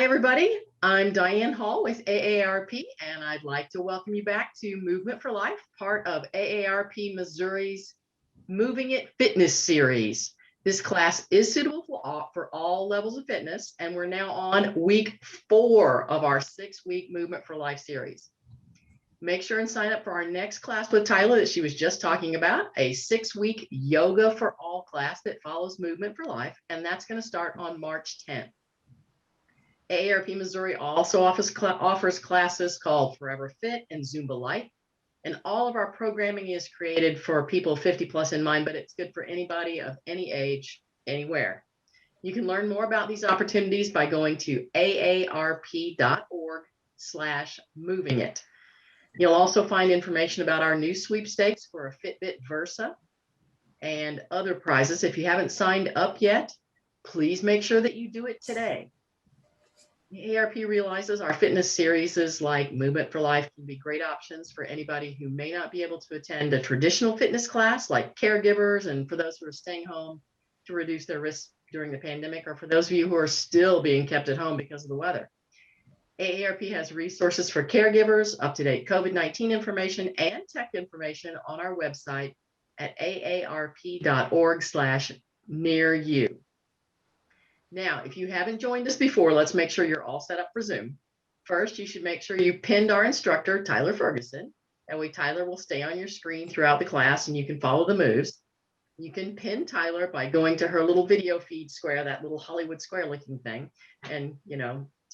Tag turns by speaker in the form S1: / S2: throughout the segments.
S1: Hi, everybody. I'm Diane Hall with AARP, and I'd like to welcome you back to Movement for Life, part of AARP Missouri's Moving It Fitness series. This class is suitable for all levels of fitness, and we're now on week 4 of our 6-week Movement for Life series. Make sure and sign up for our next class with Tyler that she was just talking about, a 6-week Yoga for All class that follows Movement for Life, and that's going to start on March 10th. AARP Missouri also offers classes called Forever Fit and Zumba Life. And all of our programming is created for people 50 plus in mind, but it's good for anybody of any age, anywhere. You can learn more about these opportunities by going to aarp.org/movingit. You'll also find information about our new sweepstakes for a Fitbit Versa and other prizes. If you haven't signed up yet, please make sure that you do it today. AARP realizes our fitness series like Movement for Life can be great options for anybody who may not be able to attend a traditional fitness class, like caregivers and for those who are staying home to reduce their risk during the pandemic, or for those of you who are still being kept at home because of the weather. AARP has resources for caregivers, up-to-date COVID-19 information, and tech information on our website at aarp.org/nearyou. Now, if you haven't joined us before, let's make sure you're all set up for Zoom. First, you should make sure you pinned our instructor, Tyler Ferguson. That way, Tyler will stay on your screen throughout the class and you can follow the moves. You can pin Tyler by going to her little video feed square, that little Hollywood square looking thing, and,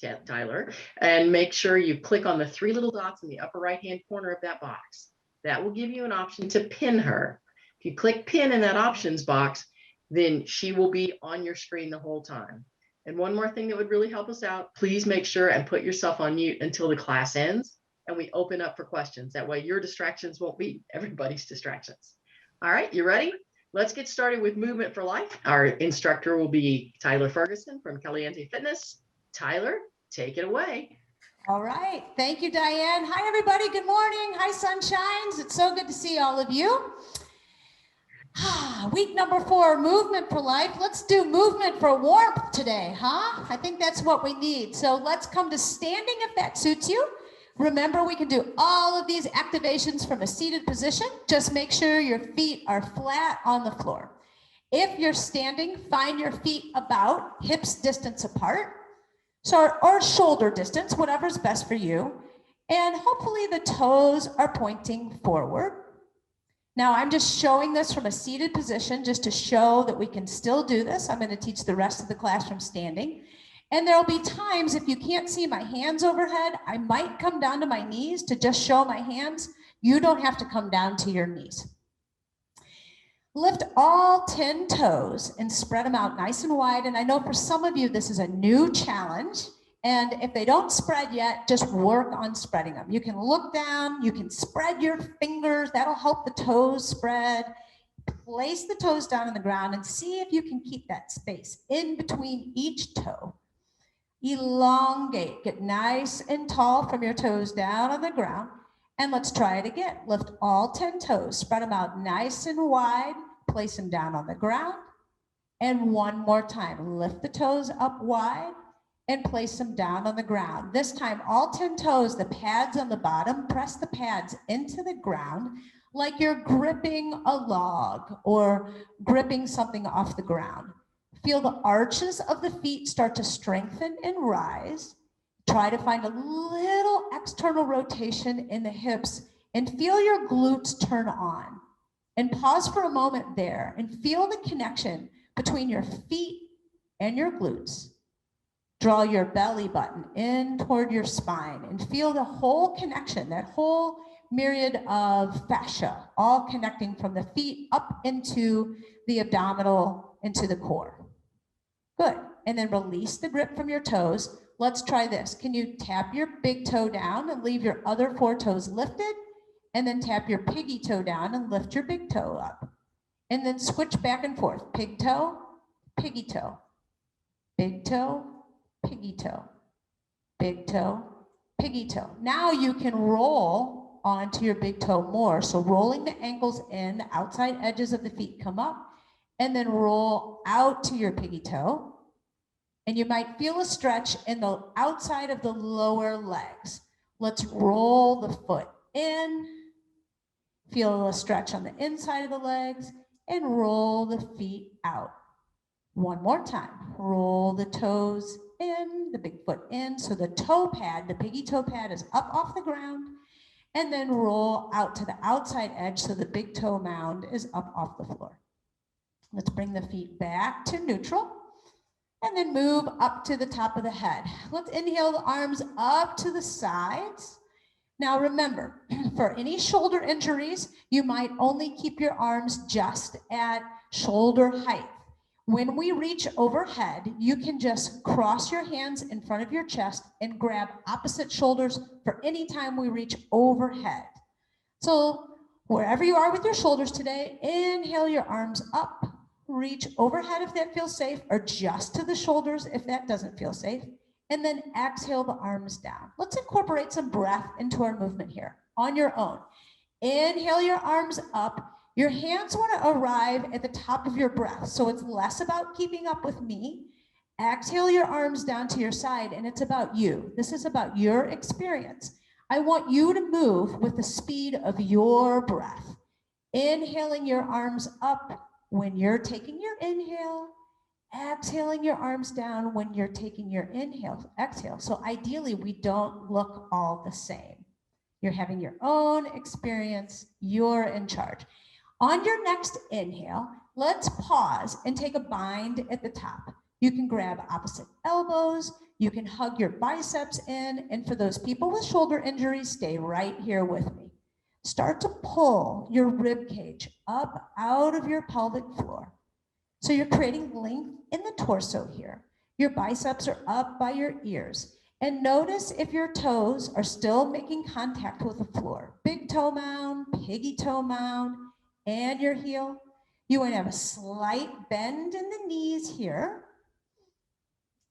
S1: tap Tyler, and make sure you click on the 3 little dots in the upper right-hand corner of that box. That will give you an option to pin her. If you click pin in that options box, then she will be on your screen the whole time. And one more thing that would really help us out, please make sure and put yourself on mute until the class ends and we open up for questions. That way your distractions won't be everybody's distractions. All right, you ready? Let's get started with Movement for Life. Our instructor will be Tyler Ferguson from Caliente Fitness. Tyler, take it away.
S2: All right, thank you, Diane. Hi, everybody, good morning. Hi, sunshines. It's so good to see all of you. Week number 4, Movement for Life. Let's do movement for warmth today, huh? I think that's what we need. So let's come to standing if that suits you. Remember, we can do all of these activations from a seated position. Just make sure your feet are flat on the floor. If you're standing, find your feet about hips distance apart, or shoulder distance, whatever's best for you. And hopefully the toes are pointing forward. Now, I'm just showing this from a seated position just to show that we can still do this. I'm going to teach the rest of the class from standing. And there'll be times if you can't see my hands overhead, I might come down to my knees to just show my hands. You don't have to come down to your knees. Lift all 10 toes and spread them out nice and wide. And I know for some of you, this is a new challenge. And if they don't spread yet, just work on spreading them. You can look down, you can spread your fingers, that'll help the toes spread. Place the toes down on the ground and see if you can keep that space in between each toe. Elongate, get nice and tall from your toes down on the ground. And let's try it again. Lift all 10 toes, spread them out nice and wide, place them down on the ground. And one more time, lift the toes up wide and place them down on the ground. This time, all 10 toes, the pads on the bottom, press the pads into the ground like you're gripping a log or gripping something off the ground. Feel the arches of the feet start to strengthen and rise. Try to find a little external rotation in the hips and feel your glutes turn on. And pause for a moment there and feel the connection between your feet and your glutes. Draw your belly button in toward your spine and feel the whole connection, that whole myriad of fascia, all connecting from the feet up into the abdominal, into the core. Good. And then release the grip from your toes. Let's try this. Can you tap your big toe down and leave your other 4 toes lifted? And then tap your piggy toe down and lift your big toe up. And then switch back and forth. Pig toe, piggy toe, big toe, piggy toe, big toe, piggy toe. Now you can roll onto your big toe more. So rolling the ankles in, the outside edges of the feet come up, and then roll out to your piggy toe, And you might feel a stretch in the outside of the lower legs. Let's roll the foot in, feel a stretch on the inside of the legs, and roll the feet out. One more time, roll the toes in, the big foot in, so the toe pad, the piggy toe pad is up off the ground, and then roll out to the outside edge so the big toe mound is up off the floor. Let's bring the feet back to neutral, and then move up to the top of the head. Let's inhale the arms up to the sides. Now remember, for any shoulder injuries, you might only keep your arms just at shoulder height. When we reach overhead, you can just cross your hands in front of your chest and grab opposite shoulders for any time we reach overhead. So wherever you are with your shoulders today, inhale your arms up, reach overhead if that feels safe, or just to the shoulders if that doesn't feel safe. And then exhale the arms down. Let's incorporate some breath into our movement here on your own. Inhale your arms up. Your hands want to arrive at the top of your breath, so it's less about keeping up with me. Exhale your arms down to your side, and it's about you. This is about your experience. I want you to move with the speed of your breath. Inhaling your arms up when you're taking your inhale. Exhaling your arms down when you're taking your inhale, exhale. So ideally, we don't look all the same. You're having your own experience. You're in charge. On your next inhale, let's pause and take a bind at the top. You can grab opposite elbows. You can hug your biceps in. And for those people with shoulder injuries, stay right here with me. Start to pull your rib cage up out of your pelvic floor. So you're creating length in the torso here. Your biceps are up by your ears. And notice if your toes are still making contact with the floor. Big toe mound, piggy toe mound, and your heel. You want to have a slight bend in the knees here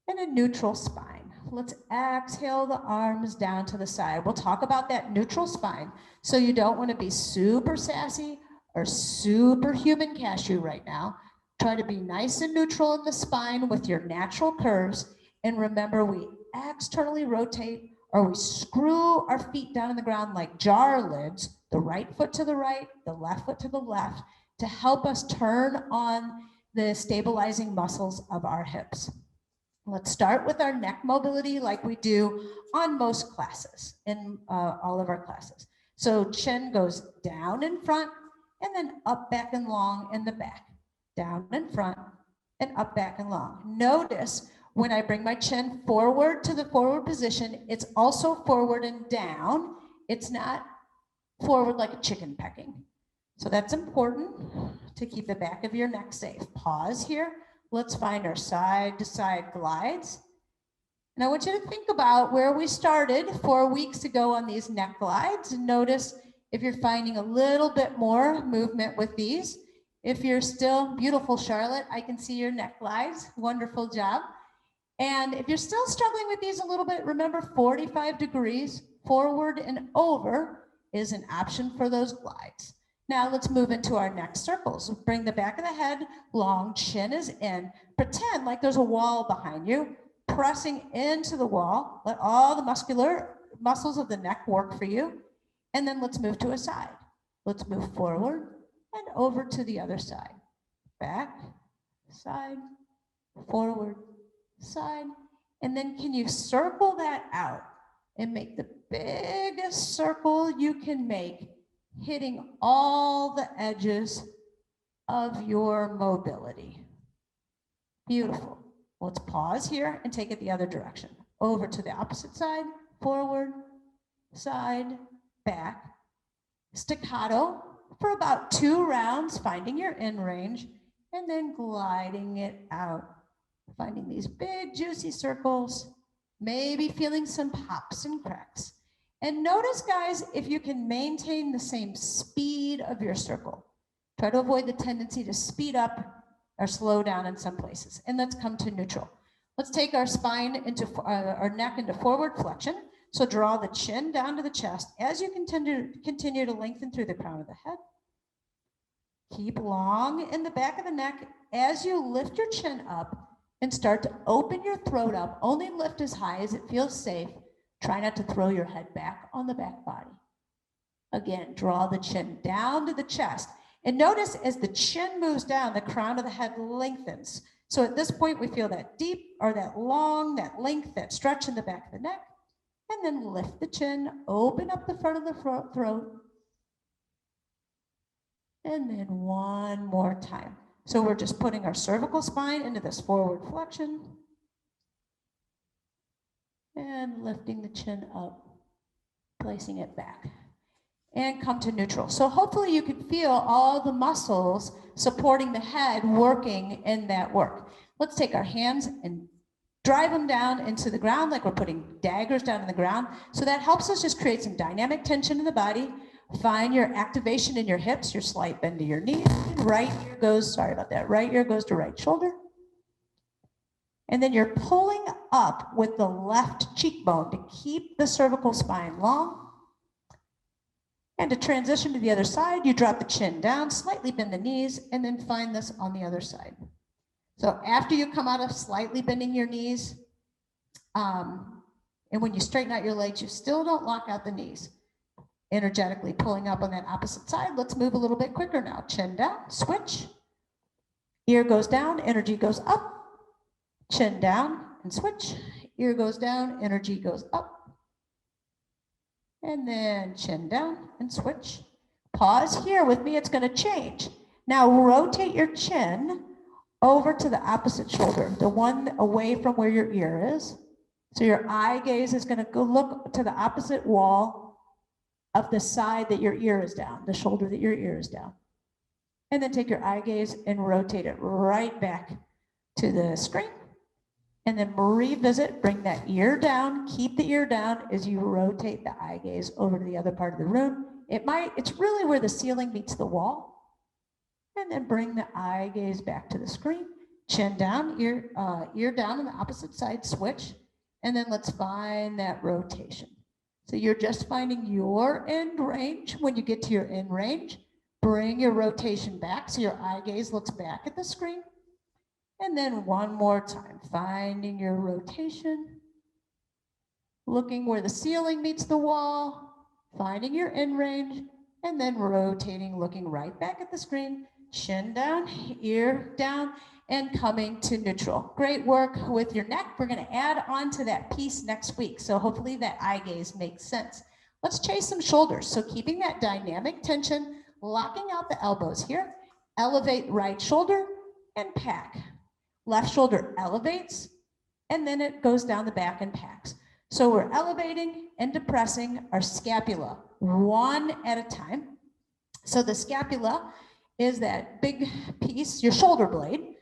S2: and a neutral spine. Let's exhale the arms down to the side. We'll talk about that neutral spine. So you don't want to be super sassy or super human cashew right now. Try to be nice and neutral in the spine with your natural curves. And remember, we externally rotate or we screw our feet down on the ground like jar lids, the right foot to the right, the left foot to the left, to help us turn on the stabilizing muscles of our hips. Let's start with our neck mobility like we do on most classes, in all of our classes. So chin goes down in front and then up, back, and long in the back. Down in front and up, back, and long. Notice when I bring my chin forward to the forward position, it's also forward and down. It's not forward like a chicken pecking. So that's important to keep the back of your neck safe. Pause here. Let's find our side to side glides. And I want you to think about where we started 4 weeks ago on these neck glides. And notice if you're finding a little bit more movement with these. If you're still beautiful, Charlotte, I can see your neck glides. Wonderful job. And if you're still struggling with these a little bit, remember 45 degrees forward and over is an option for those glides. Now let's move into our neck circles. Bring the back of the head long, chin is in. Pretend like there's a wall behind you, pressing into the wall. Let all the muscles of the neck work for you. And then let's move to a side. Let's move forward and over to the other side. Back, side, forward, side. And then can you circle that out and make the biggest circle you can make, hitting all the edges of your mobility. Beautiful. Let's pause here and take it the other direction. Over to the opposite side, forward, side, back. Staccato for about 2 rounds, finding your in range, and then gliding it out. Finding these big juicy circles, maybe feeling some pops and cracks. And notice, guys, if you can maintain the same speed of your circle. Try to avoid the tendency to speed up or slow down in some places. And let's come to neutral. Let's take our spine into our neck into forward flexion. So draw the chin down to the chest as you continue to lengthen through the crown of the head. Keep long in the back of the neck as you lift your chin up. and start to open your throat up. Only lift as high as it feels safe. Try not to throw your head back on the back body. Again, draw the chin down to the chest. And notice as the chin moves down, the crown of the head lengthens. So at this point, we feel that deep or that long, that length, that stretch in the back of the neck. And then lift the chin, open up the front of the throat. And then one more time. So we're just putting our cervical spine into this forward flexion. And lifting the chin up, placing it back. And come to neutral. So hopefully you can feel all the muscles supporting the head working in that work. Let's take our hands and drive them down into the ground like we're putting daggers down in the ground. So that helps us just create some dynamic tension in the body. Find your activation in your hips, your slight bend to your knees. Right ear goes, sorry about that, right ear goes to right shoulder. And then you're pulling up with the left cheekbone to keep the cervical spine long. And to transition to the other side, you drop the chin down, slightly bend the knees, and then find this on the other side. So after you come out of slightly bending your knees, and when you straighten out your legs, you still don't lock out the knees. Energetically pulling up on that opposite side. Let's move a little bit quicker now. Chin down, switch. Ear goes down, energy goes up. Chin down and switch. Ear goes down, energy goes up. And then chin down and switch. Pause here with me, it's gonna change. Now rotate your chin over to the opposite shoulder, the one away from where your ear is. So your eye gaze is gonna go look to the opposite wall of the side that your ear is down, the shoulder that your ear is down. And then take your eye gaze and rotate it right back to the screen. And then revisit, bring that ear down, keep the ear down as you rotate the eye gaze over to the other part of the room. It's really where the ceiling meets the wall. And then bring the eye gaze back to the screen. Chin down, ear down on the opposite side, switch. And then let's find that rotation. So you're just finding your end range. When you get to your end range, bring your rotation back so your eye gaze looks back at the screen. And then one more time, finding your rotation, looking where the ceiling meets the wall, finding your end range, and then rotating, looking right back at the screen, chin down, ear down, and coming to neutral. Great work with your neck. We're gonna add on to that piece next week. So hopefully that eye gaze makes sense. Let's chase some shoulders. So keeping that dynamic tension, locking out the elbows here, elevate right shoulder and pack. Left shoulder elevates, and then it goes down the back and packs. So we're elevating and depressing our scapula one at a time. So the scapula is that big piece, your shoulder blade,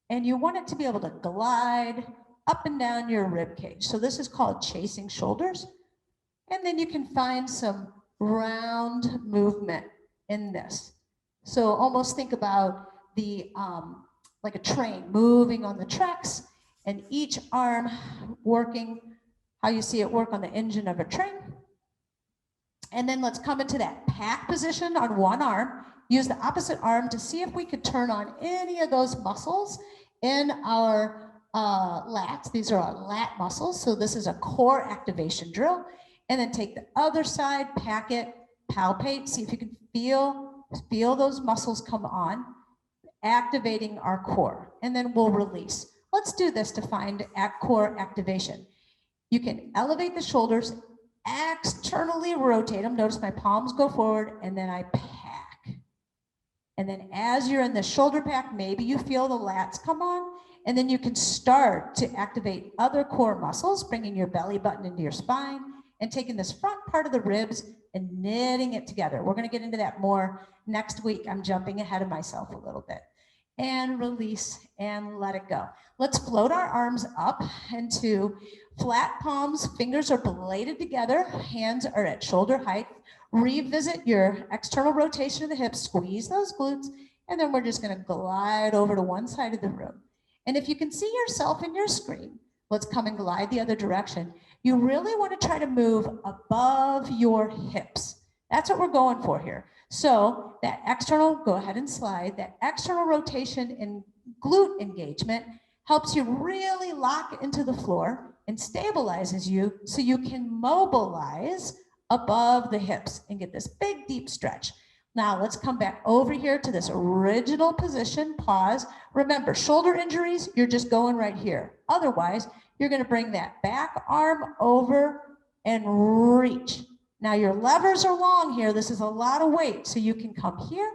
S2: and you want it to be able to glide up and down your rib cage. So this is called chasing shoulders. And then you can find some round movement in this. So almost think about the, like a train moving on the tracks, and each arm working how you see it work on the engine of a train. And then let's come into that pack position on one arm. Use the opposite arm to see if we could turn on any of those muscles in our lats. These are our lat muscles. So this is a core activation drill. And then take the other side, pack it, palpate, see if you can feel those muscles come on, activating our core, and then we'll release. Let's do this to find core activation. You can elevate the shoulders, externally rotate them. Notice my palms go forward, and then I pack. And then as you're in the shoulder pack, maybe you feel the lats come on, and then you can start to activate other core muscles, bringing your belly button into your spine, and taking this front part of the ribs and knitting it together. We're gonna get into that more next week. I'm jumping ahead of myself a little bit. And release and let it go. Let's float our arms up into flat palms, fingers are bladed together, hands are at shoulder height. Revisit your external rotation of the hips, squeeze those glutes, and then we're just gonna glide over to one side of the room. And if you can see yourself in your screen, let's come and glide the other direction. You really wanna try to move above your hips. That's what we're going for here. So that external, go ahead and slide, that external rotation and glute engagement helps you really lock into the floor and stabilizes you so you can mobilize above the hips and get this big deep stretch. Now let's come back over here to this original position, pause. Remember, shoulder injuries, you're just going right here. Otherwise, you're gonna bring that back arm over and reach. Now your levers are long here. This is a lot of weight. So you can come here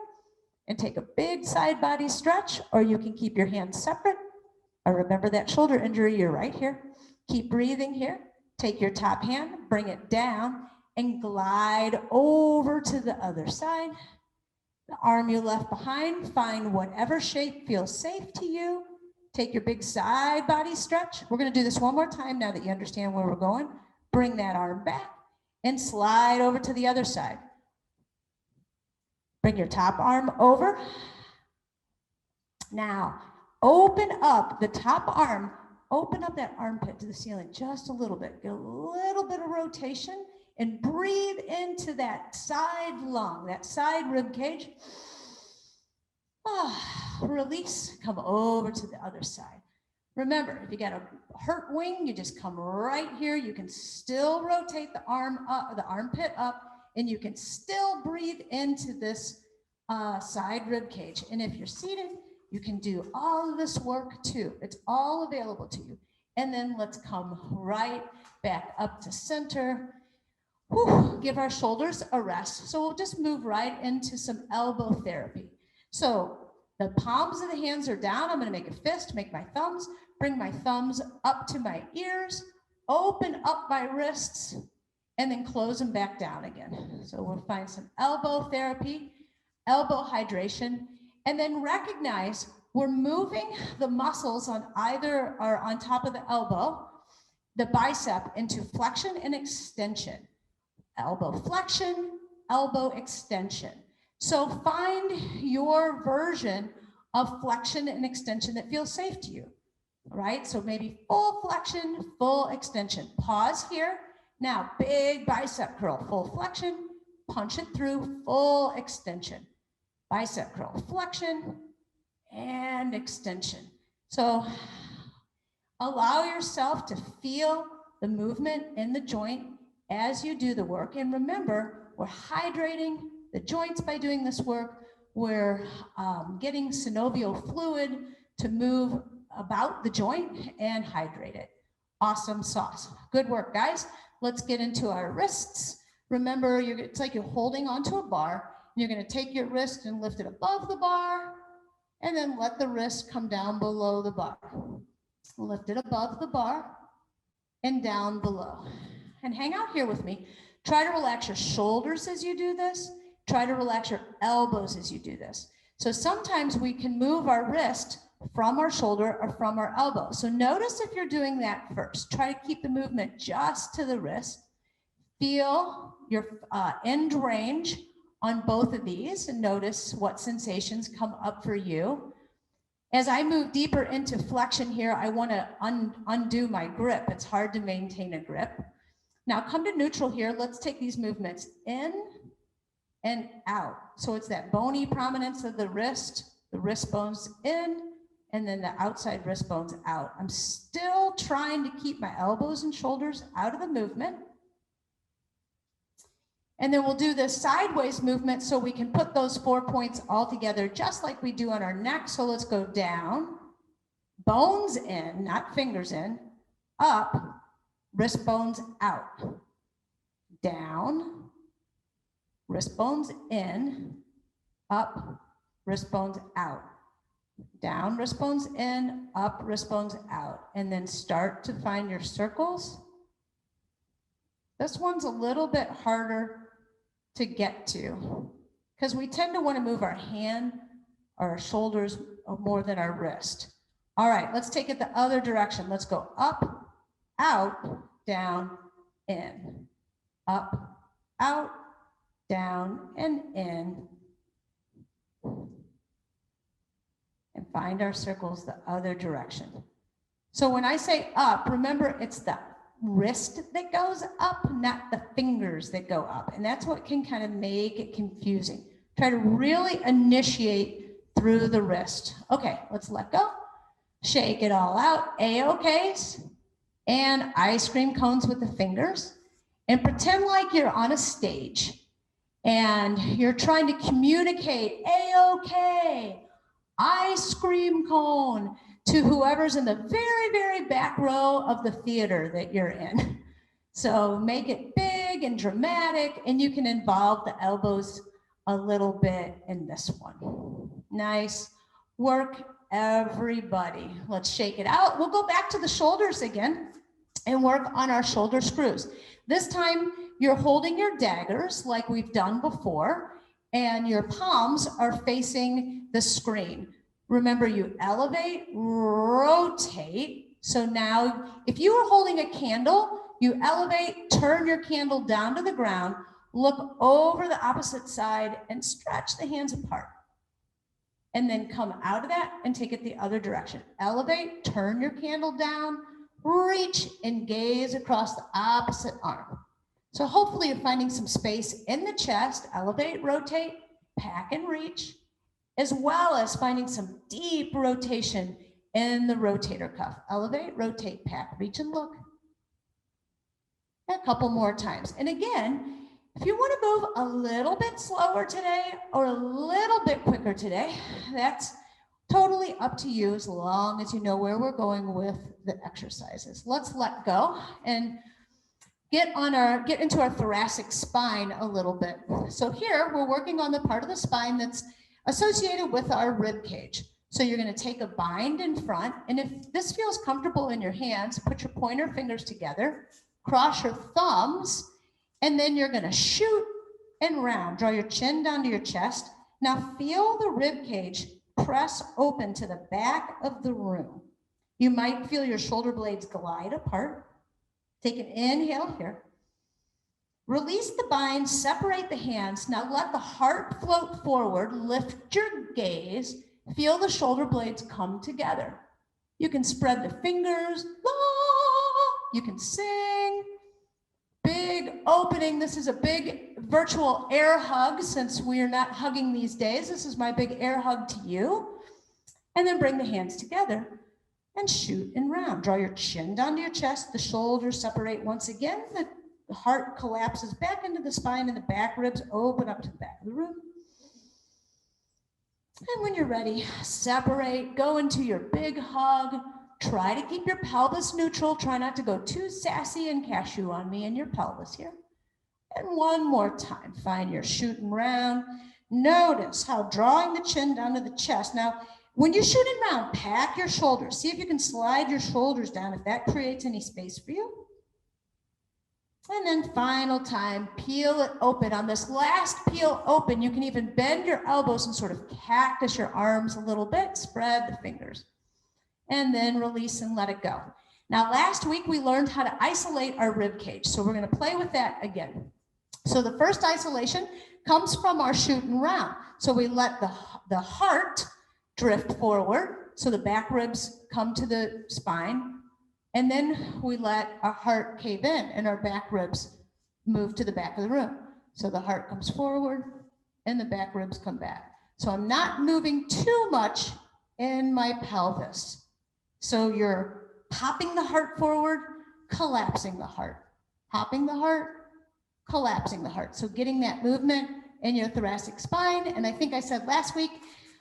S2: and take a big side body stretch, or you can keep your hands separate. Or remember that shoulder injury, you're right here. Keep breathing here. Take your top hand, bring it down, and glide over to the other side. The arm you left behind, find whatever shape feels safe to you. Take your big side body stretch. We're gonna do this one more time now that you understand where we're going. Bring that arm back and slide over to the other side. Bring your top arm over. Now, open up the top arm, open up that armpit to the ceiling just a little bit. Get a little bit of rotation and breathe into that side lung, that side rib cage. Release, come over to the other side. Remember, if you got a hurt wing, you just come right here. You can still rotate the arm up, the armpit up, and you can still breathe into this side rib cage. And if you're seated, you can do all of this work too. It's all available to you. And then let's come right back up to center. Whew, give our shoulders a rest. So we'll just move right into some elbow therapy. So the palms of the hands are down. I'm gonna make a fist, make my thumbs, bring my thumbs up to my ears, open up my wrists, and then close them back down again. So we'll find some elbow therapy, elbow hydration, and then recognize we're moving the muscles on either or on top of the elbow, the bicep into flexion and extension. Elbow flexion, elbow extension. So find your version of flexion and extension that feels safe to you, right? So maybe full flexion, full extension. Pause here. Now, big bicep curl, full flexion, punch it through, full extension. Bicep curl, flexion, and extension. So allow yourself to feel the movement in the joint as you do the work. And remember, we're hydrating the joints by doing this work. We're getting synovial fluid to move about the joint and hydrate it. Awesome sauce. Good work, guys. Let's get into our wrists. Remember, it's like you're holding onto a bar. And you're going to take your wrist and lift it above the bar, and then let the wrist come down below the bar. Lift it above the bar and down below. And hang out here with me. Try to relax your shoulders as you do this. Try to relax your elbows as you do this. So sometimes we can move our wrist from our shoulder or from our elbow. So notice if you're doing that first. Try to keep the movement just to the wrist. Feel your end range on both of these and notice what sensations come up for you. As I move deeper into flexion here, I want to undo my grip. It's hard to maintain a grip. Now come to neutral here. Let's take these movements in and out. So it's that bony prominence of the wrist bones in, and then the outside wrist bones out. I'm still trying to keep my elbows and shoulders out of the movement. And then we'll do this sideways movement so we can put those 4 points all together just like we do on our neck. So let's go down, bones in, not fingers in, up, wrist bones out, down, wrist bones in, up, wrist bones out, down, wrist bones in, up, wrist bones out, and then start to find your circles. This one's a little bit harder to get to because we tend to want to move our hand or our shoulders more than our wrist. All right, let's take it the other direction. Let's go up, out, down, in, up, out, down, and in. And find our circles the other direction. So when I say up, remember it's the wrist that goes up, not the fingers that go up. And that's what can kind of make it confusing. Try to really initiate through the wrist. Okay, let's let go. Shake it all out, A-OKs, and ice cream cones with the fingers. And pretend like you're on a stage and you're trying to communicate, A-OK, ice cream cone, to whoever's in the very, very back row of the theater that you're in. So make it big and dramatic, and you can involve the elbows a little bit in this one. Nice work, everybody. Let's shake it out. We'll go back to the shoulders again and work on our shoulder screws. This time you're holding your daggers like we've done before, and your palms are facing the screen. Remember, you elevate, rotate. So now if you were holding a candle, you elevate, turn your candle down to the ground, look over the opposite side and stretch the hands apart. And then come out of that and take it the other direction. Elevate, turn your candle down, reach and gaze across the opposite arm. So hopefully you're finding some space in the chest. Elevate, rotate, pack and reach, as well as finding some deep rotation in the rotator cuff. Elevate, rotate, pack, reach and look. A couple more times. And again, if you want to move a little bit slower today or a little bit quicker today, that's totally up to you as long as you know where we're going with the exercises. Let's let go and get into our thoracic spine a little bit. So here we're working on the part of the spine that's associated with our rib cage. So you're going to take a bind in front, and if this feels comfortable in your hands, put your pointer fingers together, cross your thumbs, and then you're going to shoot and round. Draw your chin down to your chest. Now feel the rib cage press open to the back of the room. You might feel your shoulder blades glide apart. Take an inhale here. Release the bind, separate the hands. Now let the heart float forward. Lift your gaze. Feel the shoulder blades come together. You can spread the fingers. You can sing. Big opening. This is a big virtual air hug since we are not hugging these days. This is my big air hug to you. And then bring the hands together and shoot and round. Draw your chin down to your chest. The shoulders separate once again. The heart collapses back into the spine and the back ribs open up to the back of the room. And when you're ready, separate, go into your big hug. Try to keep your pelvis neutral. Try not to go too sassy and cashew on me in your pelvis here. And one more time, find your shooting round. Notice how drawing the chin down to the chest. Now, when you're shooting round, pack your shoulders. See if you can slide your shoulders down, if that creates any space for you. And then final time, peel it open. On this last peel open, you can even bend your elbows and sort of cactus your arms a little bit, spread the fingers, and then release and let it go. Now, last week we learned how to isolate our rib cage. So we're gonna play with that again. So the first isolation comes from our shooting round. So we let the heart drift forward. So the back ribs come to the spine. And then we let our heart cave in and our back ribs move to the back of the room. So the heart comes forward and the back ribs come back. So I'm not moving too much in my pelvis. So you're popping the heart forward, collapsing the heart, popping the heart, collapsing the heart. So getting that movement in your thoracic spine. And I think I said last week,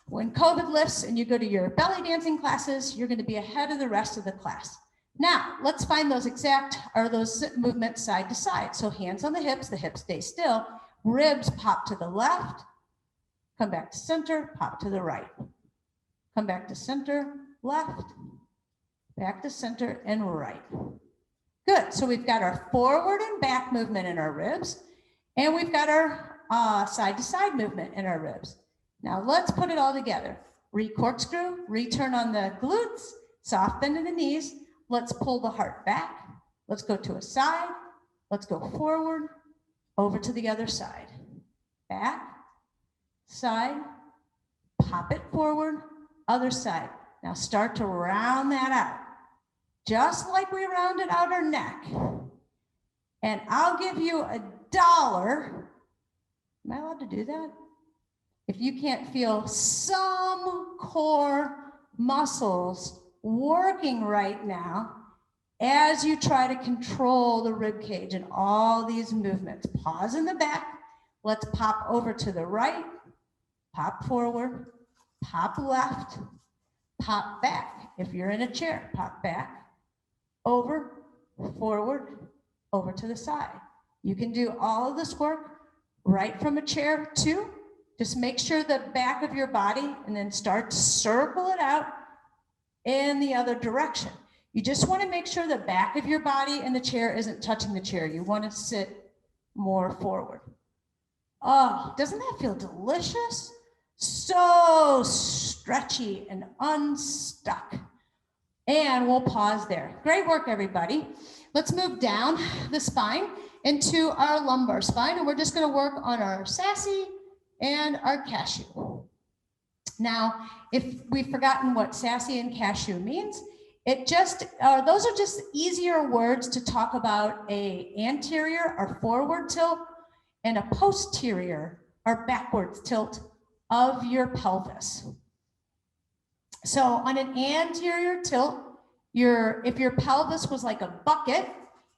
S2: when COVID lifts and you go to your belly dancing classes, you're going to be ahead of the rest of the class. Now, let's find those movements side to side. So hands on the hips stay still. Ribs pop to the left, come back to center, pop to the right. Come back to center, left, back to center, and right. Good, so we've got our forward and back movement in our ribs, and we've got our side to side movement in our ribs. Now let's put it all together. Re-corkscrew, return on the glutes, soft bend in the knees. Let's pull the heart back. Let's go to a side. Let's go forward, over to the other side. Back, side, pop it forward, other side. Now start to round that out, just like we rounded out our neck. And I'll give you $1. Am I allowed to do that? If you can't feel some core muscles working right now as you try to control the rib cage and all these movements. Pause in the back. Let's pop over to the right, pop forward, pop left, pop back. If you're in a chair, pop back, over, forward, over to the side. You can do all of this work right from a chair too. Just make sure the back of your body, and then start to circle it out in the other direction. You just want to make sure the back of your body and the chair isn't touching the chair. You want to sit more forward. Oh, doesn't that feel delicious? So stretchy and unstuck. And we'll pause there. Great work, everybody. Let's move down the spine into our lumbar spine, and we're just going to work on our sassy and our cashew. Now, if we've forgotten what sassy and cashew means, those are just easier words to talk about a anterior or forward tilt and a posterior or backwards tilt of your pelvis. So on an anterior tilt, if your pelvis was like a bucket,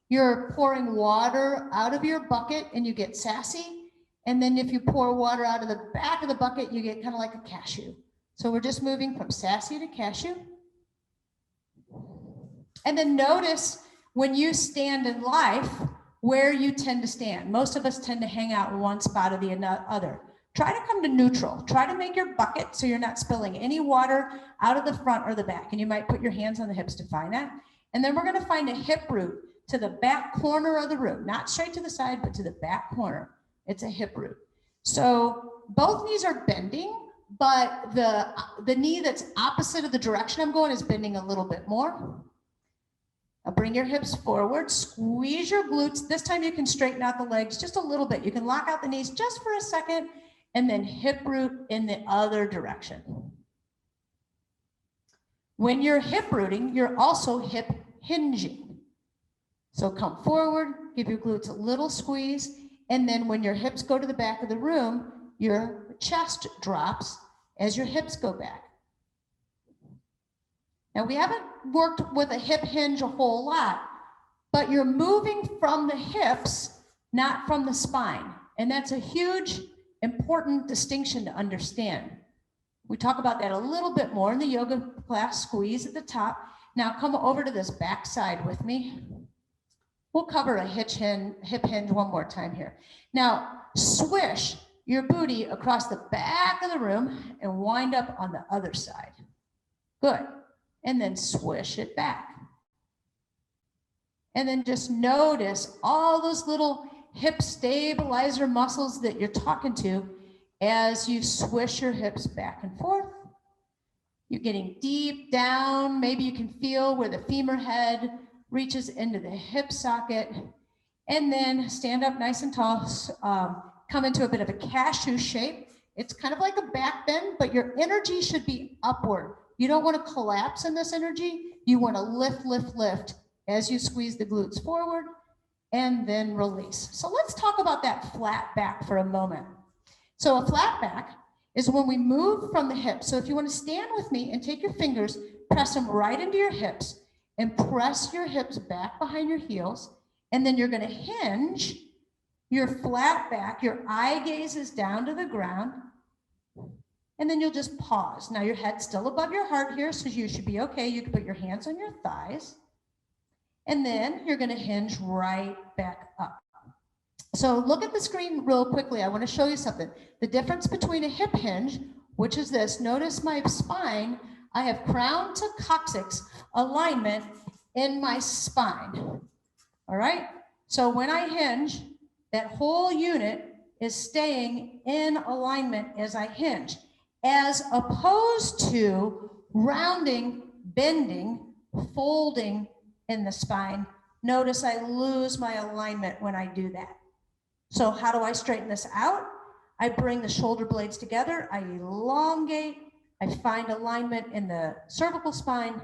S2: you're pouring water out of your bucket and you get sassy. And then if you pour water out of the back of the bucket, you get kind of like a cashew. So we're just moving from sassy to cashew. And then notice when you stand in life, where you tend to stand. Most of us tend to hang out in one spot or the other. Try to come to neutral. Try to make your bucket so you're not spilling any water out of the front or the back. And you might put your hands on the hips to find that. And then we're going to find a hip root to the back corner of the room, not straight to the side, but to the back corner. It's a hip root. So both knees are bending, but the knee that's opposite of the direction I'm going is bending a little bit more. Now bring your hips forward, squeeze your glutes. This time you can straighten out the legs just a little bit. You can lock out the knees just for a second, and then hip root in the other direction. When you're hip rooting, you're also hip hinging. So come forward, give your glutes a little squeeze, and then when your hips go to the back of the room, your chest drops as your hips go back. Now we haven't worked with a hip hinge a whole lot, but you're moving from the hips, not from the spine. And that's a huge, important distinction to understand. We talk about that a little bit more in the yoga class, squeeze at the top. Now come over to this back side with me. We'll cover a hip hinge one more time here. Now swish your booty across the back of the room and wind up on the other side. Good. And then swish it back. And then just notice all those little hip stabilizer muscles that you're talking to as you swish your hips back and forth. You're getting deep down. Maybe you can feel where the femur head reaches into the hip socket. And then stand up nice and tall. Come into a bit of a cashew shape. It's kind of like a back bend, but your energy should be upward. You don't want to collapse in this energy. You want to lift, lift, lift as you squeeze the glutes forward and then release. So let's talk about that flat back for a moment. So a flat back is when we move from the hips. So if you want to stand with me and take your fingers, press them right into your hips and press your hips back behind your heels. And then you're going to hinge your flat back. Your eye gaze is down to the ground. And then you'll just pause. Now your head's still above your heart here, so you should be okay. You can put your hands on your thighs. And then you're gonna hinge right back up. So look at the screen real quickly. I wanna show you something. The difference between a hip hinge, which is this, notice my spine, I have crown to coccyx alignment in my spine. All right? So when I hinge, that whole unit is staying in alignment as I hinge, as opposed to rounding, bending, folding in the spine. Notice I lose my alignment when I do that. So how do I straighten this out? I bring the shoulder blades together, I elongate, I find alignment in the cervical spine,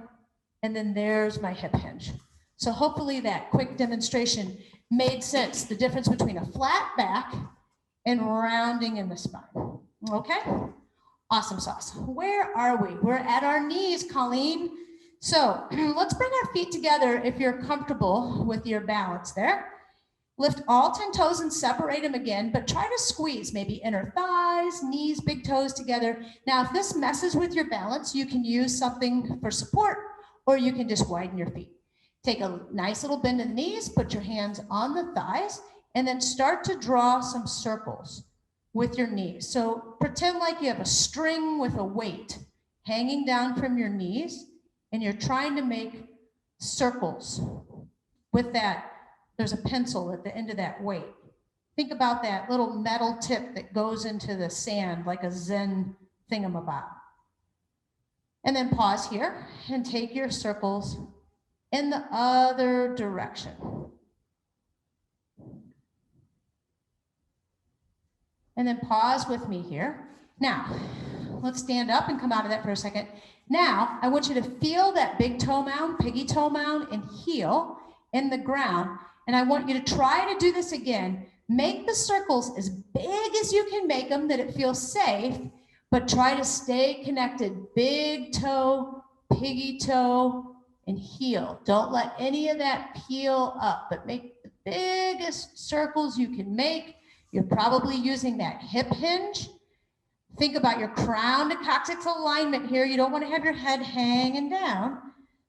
S2: and then there's my hip hinge. So hopefully that quick demonstration made sense, the difference between a flat back and rounding in the spine. Okay? Awesome sauce. Where are we? We're at our knees, Colleen. So let's bring our feet together if you're comfortable with your balance there. Lift all 10 toes and separate them again, but try to squeeze maybe inner thighs, knees, big toes together. Now, if this messes with your balance, you can use something for support, or you can just widen your feet. Take a nice little bend in the knees, put your hands on the thighs, and then start to draw some circles with your knees. So pretend like you have a string with a weight hanging down from your knees, and you're trying to make circles with that. There's a pencil at the end of that weight. Think about that little metal tip that goes into the sand like a Zen thingamabob. And then pause here and take your circles in the other direction. And then pause with me here. Now, let's stand up and come out of that for a second. Now, I want you to feel that big toe mound, piggy toe mound, and heel in the ground. And I want you to try to do this again. Make the circles as big as you can make them, that it feels safe, but try to stay connected. Big toe, piggy toe, and heel. Don't let any of that peel up, but make the biggest circles you can make. You're probably using that hip hinge. Think about your crown to coccyx alignment here. You don't want to have your head hanging down.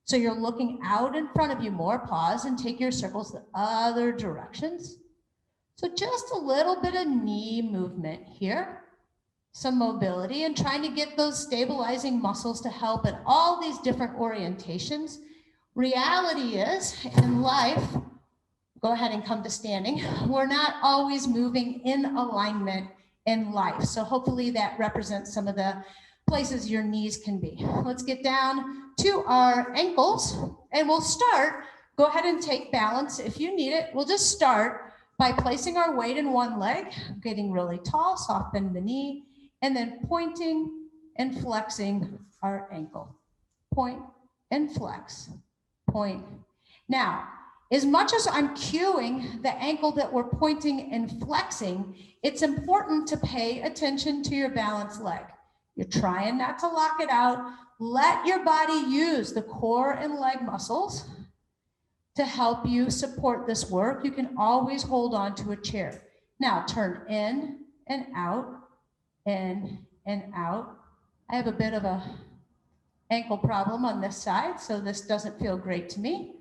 S2: So you're looking out in front of you more. Pause and take your circles the other directions. So just a little bit of knee movement here, some mobility, and trying to get those stabilizing muscles to help in all these different orientations. Reality is, in life, go ahead and come to standing, we're not always moving in alignment in life. So hopefully that represents some of the places your knees can be. Let's get down to our ankles, and we'll start. Go ahead and take balance if you need it. We'll just start by placing our weight in one leg, getting really tall, soft bend the knee, and then pointing and flexing our ankle. Point and flex, point. Now, as much as I'm cueing the ankle that we're pointing and flexing, it's important to pay attention to your balanced leg. You're trying not to lock it out. Let your body use the core and leg muscles to help you support this work. You can always hold on to a chair. Now turn in and out, in and out. I have a bit of a ankle problem on this side, so this doesn't feel great to me.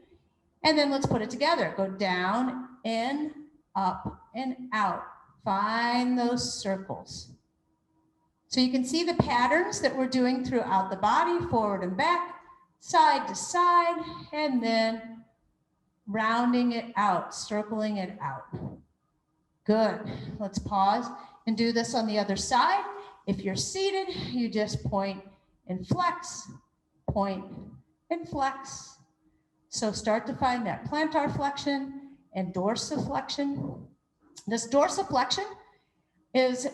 S2: And then let's put it together. Go down, in, up, and out. Find those circles. So you can see the patterns that we're doing throughout the body, forward and back, side to side, and then rounding it out, circling it out. Good. Let's pause and do this on the other side. If you're seated, you just point and flex, point and flex. So start to find that plantar flexion and dorsiflexion. This dorsiflexion is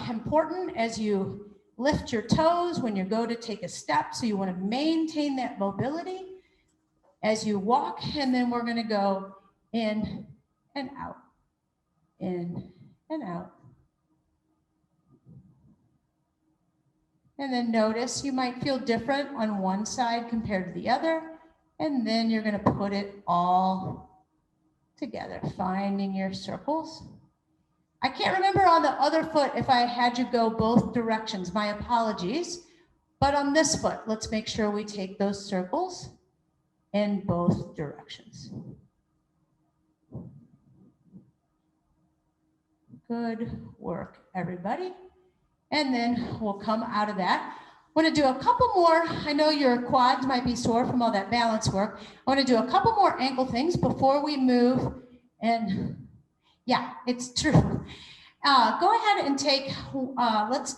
S2: important as you lift your toes when you go to take a step. So you want to maintain that mobility as you walk, and then we're going to go in and out, in and out. And then notice you might feel different on one side compared to the other, and then you're going to put it all together, finding your circles. I can't remember on the other foot if I had you go both directions. My apologies. But on this foot, let's make sure we take those circles in both directions. Good work, everybody. And then we'll come out of that. I want to do a couple more. I know your quads might be sore from all that balance work. I want to do a couple more ankle things before we move. And yeah, it's true. Go ahead and take, let's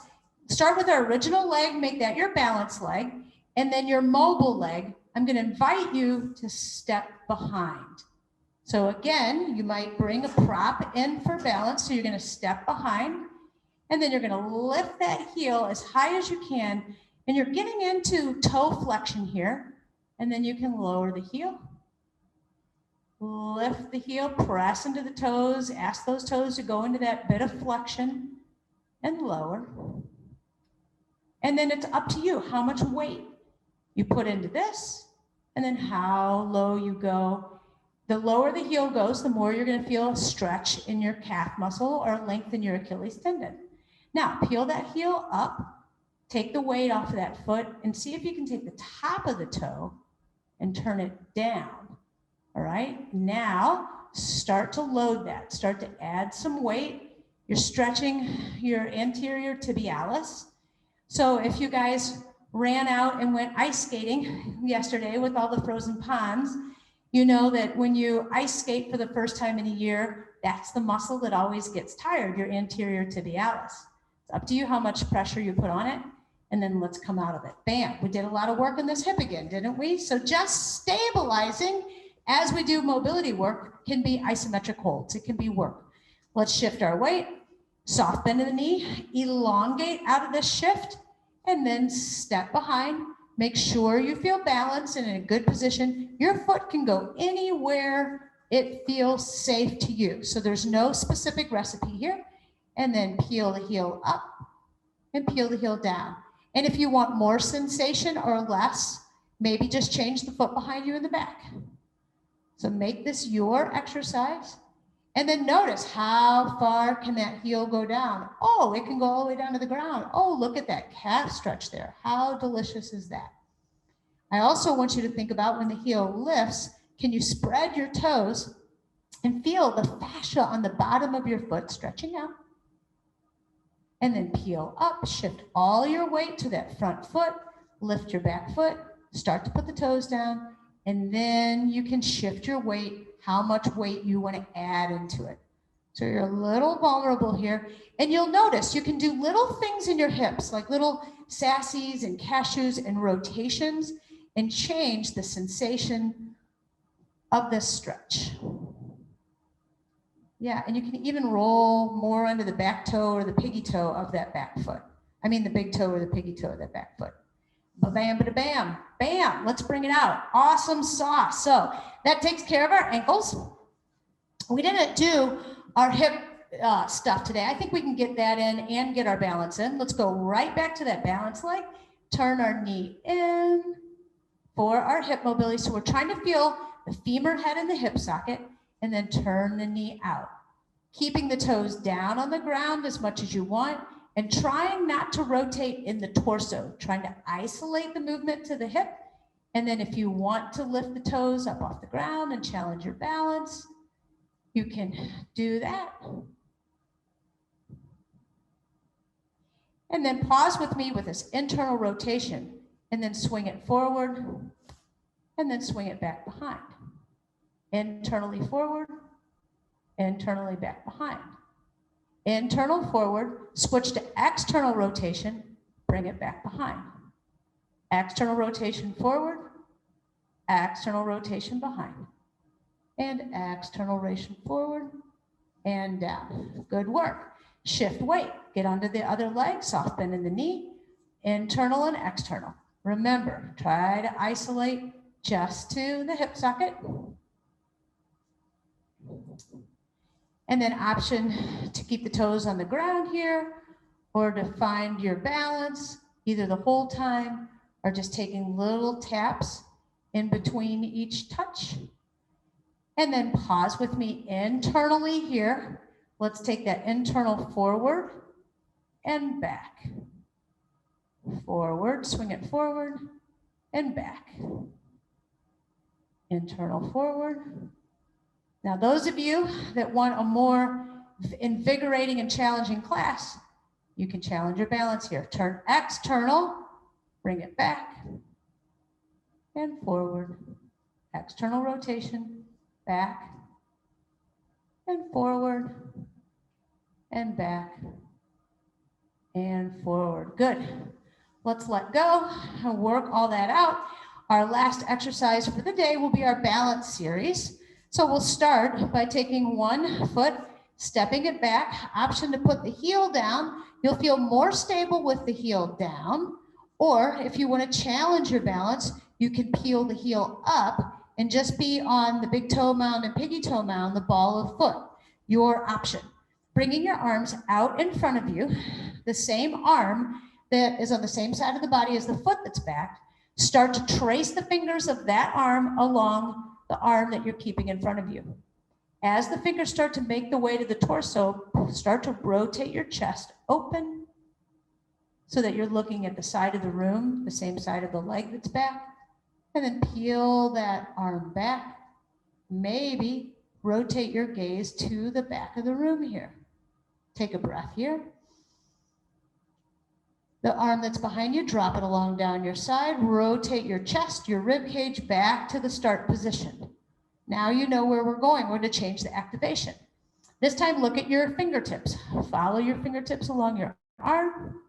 S2: start with our original leg, make that your balance leg, and then your mobile leg. I'm going to invite you to step behind. So again, you might bring a prop in for balance. So you're going to step behind, and then you're going to lift that heel as high as you can. And you're getting into toe flexion here, and then you can lower the heel. Lift the heel, press into the toes, ask those toes to go into that bit of flexion and lower. And then it's up to you how much weight you put into this and then how low you go. The lower the heel goes, the more you're going to feel a stretch in your calf muscle or lengthen your Achilles tendon. Now, peel that heel up, take the weight off of that foot, and see if you can take the top of the toe and turn it down. All right, now start to load that. Start to add some weight. You're stretching your anterior tibialis. So if you guys ran out and went ice skating yesterday with all the frozen ponds, you know that when you ice skate for the first time in a year, that's the muscle that always gets tired, your anterior tibialis. It's up to you how much pressure you put on it, and then let's come out of it. Bam, we did a lot of work on this hip again, didn't we? So just stabilizing as we do mobility work can be isometric holds. It can be work. Let's shift our weight, soft bend in the knee, elongate out of this shift, and then step behind. Make sure you feel balanced and in a good position. Your foot can go anywhere it feels safe to you. So there's no specific recipe here. And then peel the heel up and peel the heel down. And if you want more sensation or less, maybe just change the foot behind you in the back. So make this your exercise. And then notice how far can that heel go down? Oh, it can go all the way down to the ground. Oh, look at that calf stretch there. How delicious is that? I also want you to think about when the heel lifts, can you spread your toes and feel the fascia on the bottom of your foot stretching out? And then peel up, shift all your weight to that front foot, lift your back foot, start to put the toes down, and then you can shift your weight, how much weight you want to add into it. So you're a little vulnerable here. And you'll notice you can do little things in your hips, like little sassies and cashews and rotations, and change the sensation of this stretch. Yeah, and you can even roll more under the back toe or the piggy toe of that back foot. I mean the big toe or the piggy toe of that back foot. Ba-bam, ba-da-bam, bam, let's bring it out. Awesome sauce. So that takes care of our ankles. We didn't do our hip stuff today. I think we can get that in and get our balance in. Let's go right back to that balance leg. Turn our knee in for our hip mobility. So we're trying to feel the femur head in the hip socket and then turn the knee out. Keeping the toes down on the ground as much as you want and trying not to rotate in the torso, trying to isolate the movement to the hip. And then if you want to lift the toes up off the ground and challenge your balance, you can do that. And then pause with me with this internal rotation and then swing it forward and then swing it back behind. Internally forward, internally back behind. Internal forward, switch to external rotation, bring it back behind. External rotation forward, external rotation behind. And external rotation forward and down. Good work. Shift weight, get onto the other leg, soft bend in the knee, internal and external. Remember, try to isolate just to the hip socket. And then option to keep the toes on the ground here or to find your balance either the whole time or just taking little taps in between each touch. And then pause with me internally here. Let's take that internal forward and back. Forward, swing it forward and back. Internal forward. Now, those of you that want a more invigorating and challenging class, you can challenge your balance here. Turn external, bring it back and forward. External rotation, back and forward and back and forward. Good. Let's let go and work all that out. Our last exercise for the day will be our balance series. So we'll start by taking one foot, stepping it back, option to put the heel down. You'll feel more stable with the heel down. Or if you want to challenge your balance, you can peel the heel up and just be on the big toe mound and piggy toe mound, the ball of foot. Your option. Bringing your arms out in front of you, the same arm that is on the same side of the body as the foot that's back. Start to trace the fingers of that arm along the arm that you're keeping in front of you. As the fingers start to make the way to the torso, start to rotate your chest open so that you're looking at the side of the room, the same side of the leg that's back, and then peel that arm back. Maybe rotate your gaze to the back of the room here. Take a breath here. The arm that's behind you, drop it along down your side, rotate your chest, your rib cage back to the start position. Now you know where we're going. We're going to change the activation. This time, look at your fingertips. Follow your fingertips along your arm.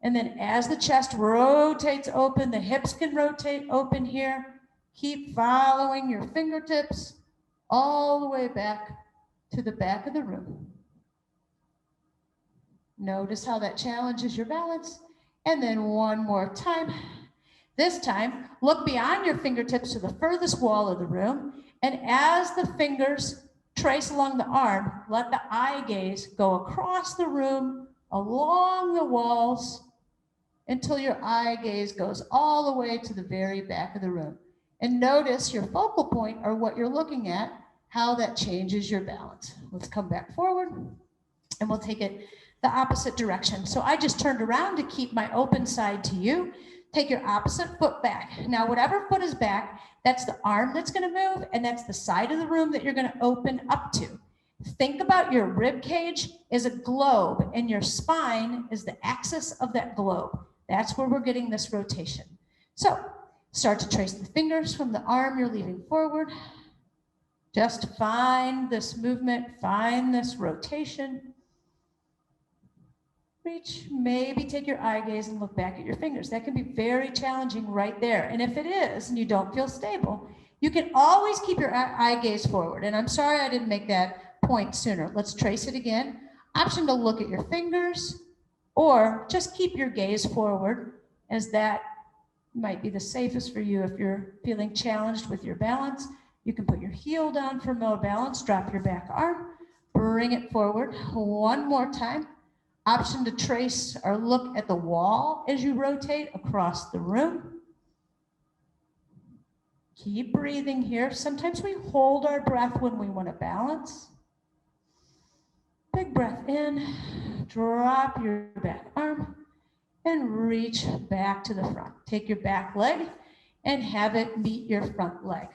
S2: And then as the chest rotates open, the hips can rotate open here. Keep following your fingertips all the way back to the back of the room. Notice how that challenges your balance. And then one more time. This time, look beyond your fingertips to the furthest wall of the room. And as the fingers trace along the arm, let the eye gaze go across the room, along the walls, until your eye gaze goes all the way to the very back of the room. And notice your focal point, or what you're looking at, how that changes your balance. Let's come back forward, and we'll take it the opposite direction. So I just turned around to keep my open side to you. Take your opposite foot back. Now, whatever foot is back, that's the arm that's going to move, and that's the side of the room that you're going to open up to. Think about your rib cage as a globe, and your spine is the axis of that globe. That's where we're getting this rotation. So start to trace the fingers from the arm you're leaving forward. Just find this movement, find this rotation. Reach, maybe take your eye gaze and look back at your fingers. That can be very challenging right there. And if it is, and you don't feel stable, you can always keep your eye gaze forward. And I'm sorry I didn't make that point sooner. Let's trace it again. Option to look at your fingers, or just keep your gaze forward, as that might be the safest for you if you're feeling challenged with your balance. You can put your heel down for more balance, drop your back arm, bring it forward. One more time. Option to trace or look at the wall as you rotate across the room. Keep breathing here. Sometimes we hold our breath when we want to balance. Big breath in, drop your back arm, and reach back to the front. Take your back leg and have it meet your front leg.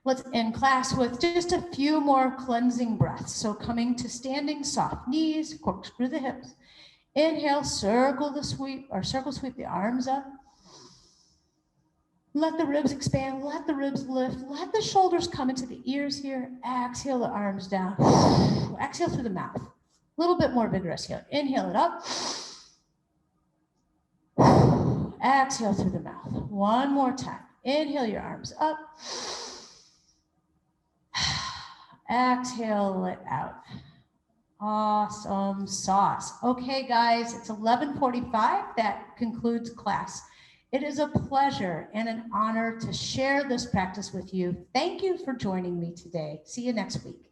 S2: Let's end class with just a few more cleansing breaths. So coming to standing, soft knees, corkscrew the hips. Inhale, circle sweep the arms up. Let the ribs expand, let the ribs lift, let the shoulders come into the ears here. Exhale the arms down. Exhale through the mouth. A little bit more vigorous here. Inhale it up. Exhale through the mouth. One more time. Inhale your arms up. Exhale it out. Awesome sauce. Okay, guys, it's 11:45. That concludes class. It is a pleasure and an honor to share this practice with you. Thank you for joining me today. See you next week.